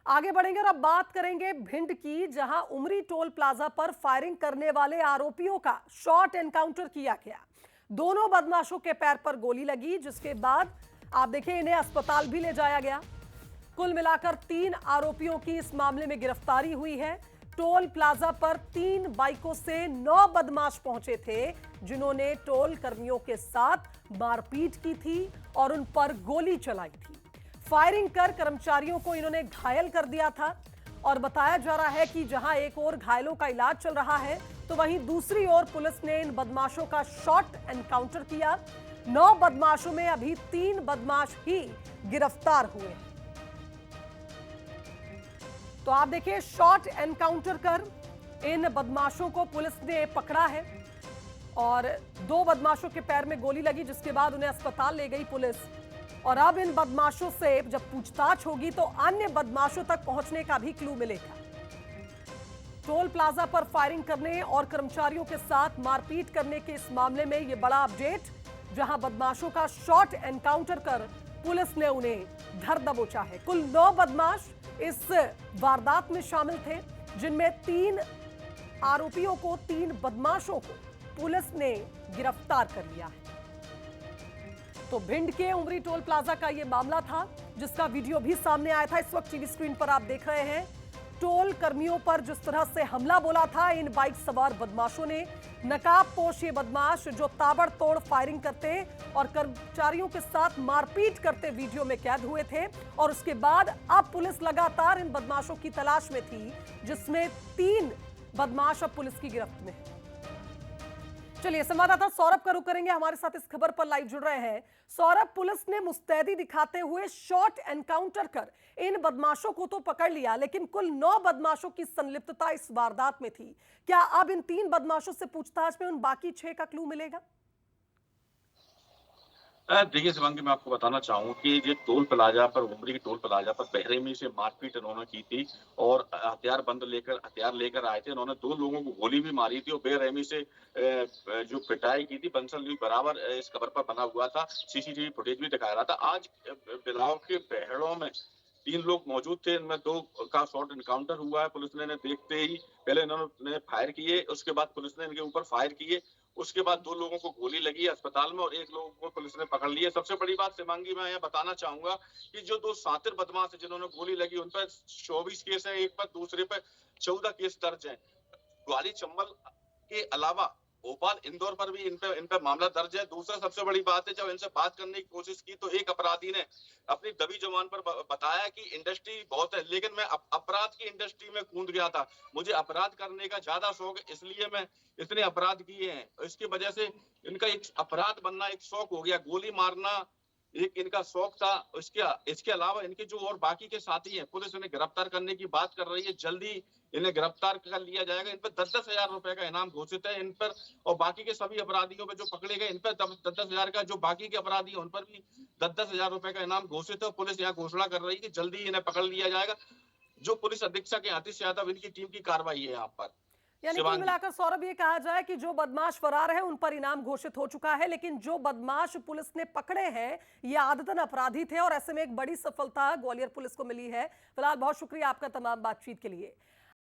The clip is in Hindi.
आगे बढ़ेंगे और अब बात करेंगे भिंड की, जहां उमरी टोल प्लाजा पर फायरिंग करने वाले आरोपियों का शॉर्ट एनकाउंटर किया गया। दोनों बदमाशों के पैर पर गोली लगी, जिसके बाद आप देखिए इन्हें अस्पताल भी ले जाया गया। कुल मिलाकर 3 आरोपियों की इस मामले में गिरफ्तारी हुई है। टोल प्लाजा पर 3 बाइकों से 9 बदमाश पहुंचे थे, जिन्होंने टोल कर्मियों के साथ मारपीट की थी और उन पर गोली चलाई थी। फायरिंग कर कर्मचारियों को इन्होंने घायल कर दिया था और बताया जा रहा है कि जहां एक ओर घायलों का इलाज चल रहा है, तो वहीं दूसरी ओर पुलिस ने इन बदमाशों का शॉर्ट एनकाउंटर किया। 9 बदमाशों में अभी 3 बदमाश ही गिरफ्तार हुए हैं। तो आप देखिए, शॉर्ट एनकाउंटर कर इन बदमाशों को पुलिस ने पकड़ा है और 2 बदमाशों के पैर में गोली लगी, जिसके बाद उन्हें अस्पताल ले गई पुलिस। और अब इन बदमाशों से जब पूछताछ होगी तो अन्य बदमाशों तक पहुंचने का भी क्लू मिलेगा। टोल प्लाजा पर फायरिंग करने और कर्मचारियों के साथ मारपीट करने के इस मामले में यह बड़ा अपडेट, जहां बदमाशों का शॉर्ट एनकाउंटर कर पुलिस ने उन्हें धर दबोचा है। कुल 9 बदमाश इस वारदात में शामिल थे, जिनमें 3 आरोपियों को, 3 बदमाशों को पुलिस ने गिरफ्तार कर लिया है। तो भिंड के उमरी टोल प्लाजा का यह मामला था, जिसका वीडियो भी सामने आया था। इस वक्त टीवी स्क्रीन पर आप देख रहे हैं। टोल कर्मियों पर जिस तरह से हमला बोला था इन बाइक सवार बदमाशों ने, नकाबपोश ये बदमाश जो ताबड़तोड़ फायरिंग करते और कर्मचारियों के साथ मारपीट करते वीडियो में कैद हुए थे। और उसके बाद अब पुलिस लगातार इन बदमाशों की तलाश में थी, जिसमें 3 बदमाश अब पुलिस की गिरफ्त में है। चलिए, संवाददाता सौरभ का रुख करेंगे, हमारे साथ इस खबर पर लाइव जुड़ रहे हैं। सौरभ, पुलिस ने मुस्तैदी दिखाते हुए शॉर्ट एनकाउंटर कर इन बदमाशों को तो पकड़ लिया, लेकिन कुल 9 बदमाशों की संलिप्तता इस वारदात में थी। क्या अब इन 3 बदमाशों से पूछताछ में उन बाकी 6 का क्लू मिलेगा? देखिए शिवांगी, मैं आपको बताना चाहूँ कि ये टोल प्लाजा पर, उमरी के टोल प्लाजा पर बेरहमी से मारपीट इन्होंने की थी और हथियार लेकर आए थे। इन्होंने 2 लोगों को गोली भी मारी थी और बेरहमी से जो पिटाई की थी, बंसल न्यूज़ बराबर इस खबर पर बना हुआ था, सीसीटीवी फुटेज भी दिखाया रहा था। आज बिलाव के पहड़ों में 3 लोग मौजूद थे, इनमें 2 का शॉर्ट एनकाउंटर हुआ है। पुलिस ने देखते ही पहले इन्होंने फायर किए, उसके बाद पुलिस ने इनके ऊपर फायर किए, उसके बाद 2 लोगों को गोली लगी अस्पताल में और 1 लोगों को पुलिस ने पकड़ लिया। सबसे बड़ी बात शिवांगी, मैं यह बताना चाहूंगा कि जो 2 शातिर बदमाश है जिन्होंने गोली लगी, उन पर 24 केस है, एक पर, दूसरे पर 14 केस दर्ज है। ग्वालियर, चंबल के अलावा भोपाल, इंदौर पर भी इन पे मामला दर्ज है। दूसरा सबसे बड़ी बात है, जब इनसे बात करने की कोशिश की तो एक अपराधी ने अपनी दबी जुबान पर बताया कि इंडस्ट्री बहुत है, लेकिन मैं अपराध की इंडस्ट्री में कूद गया था। मुझे अपराध करने का ज्यादा शौक है, इसलिए मैं इतने अपराध किए हैं। इसकी वजह से इनका एक अपराध बनना एक शौक हो गया, गोली मारना एक इनका शौक था। इसके अलावा इनके जो और बाकी के साथी हैं, पुलिस इन्हें गिरफ्तार करने की बात कर रही है। जल्दी इन्हें गिरफ्तार कर लिया जाएगा। इन पर 10-10 हजार रुपए का इनाम घोषित है इन पर, और बाकी के सभी अपराधियों पे जो पकड़े गए इन पर 10-10 हजार का, जो बाकी के अपराधी हैं उन पर भी 10-10 हजार रुपए का इनाम घोषित है। पुलिस यहाँ घोषणा कर रही है कि जल्दी इन्हें पकड़ लिया जाएगा। जो पुलिस अधीक्षक है आतिश यादव, इनकी टीम की कार्रवाई है यहाँ पर। यानी कुल शिवांगी, मिलाकर सौरभ, ये कहा जाए कि जो बदमाश फरार है उन पर इनाम घोषित हो चुका है, लेकिन जो बदमाश पुलिस ने पकड़े हैं ये आदतन अपराधी थे और ऐसे में एक बड़ी सफलता ग्वालियर पुलिस को मिली है। फिलहाल बहुत शुक्रिया आपका तमाम बातचीत के लिए।